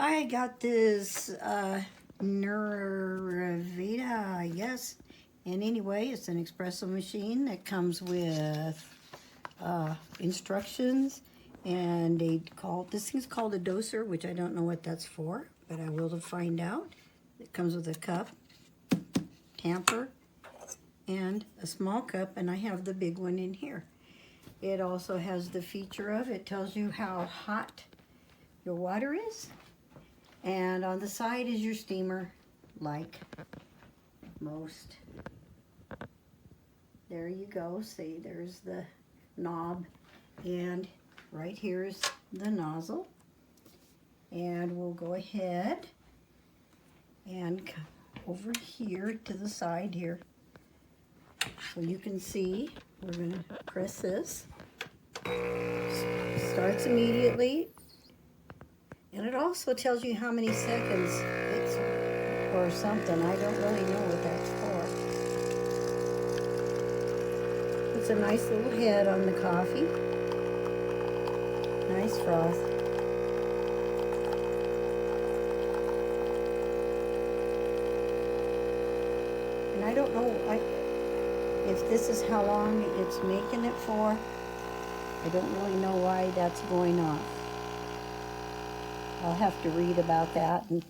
I got this Neretva, I guess. And anyway, it's an espresso machine that comes with instructions. And this thing's called a doser, which I don't know what that's for, but I will find out. It comes with a cup, tamper, and a small cup, and I have the big one in here. It also has the feature of, it tells you how hot your water is. And on the side is your steamer, like most. There you go. See, there's the knob. And right here is the nozzle. And we'll go ahead and come over here to the side here. So you can see, we're going to press this. Starts immediately. And it also tells you how many seconds it's, or something. I don't really know what that's for. It's a nice little head on the coffee. Nice froth. And I don't know if this is how long it's making it for. I don't really know why that's going off. I'll have to read about that and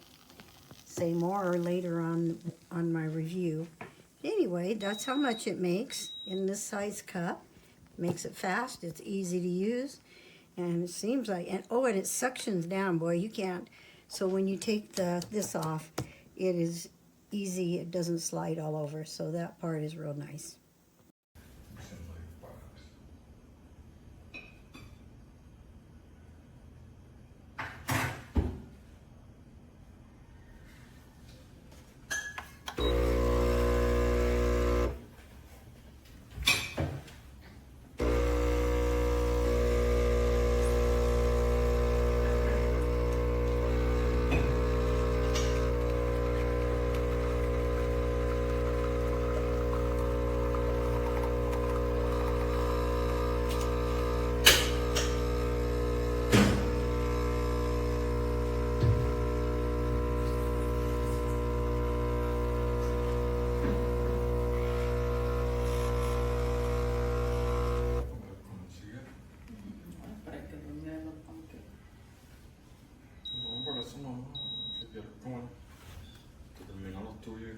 say more later on my review. Anyway, that's how much it makes in this size cup. Makes it fast, it's easy to use, and it seems like, and it suctions down, boy, you can't. So when you take this off, it is easy, it doesn't slide all over, so that part is real nice. Adesso no, si pierde, che terminano lo studio.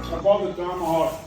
I bought the tomahawk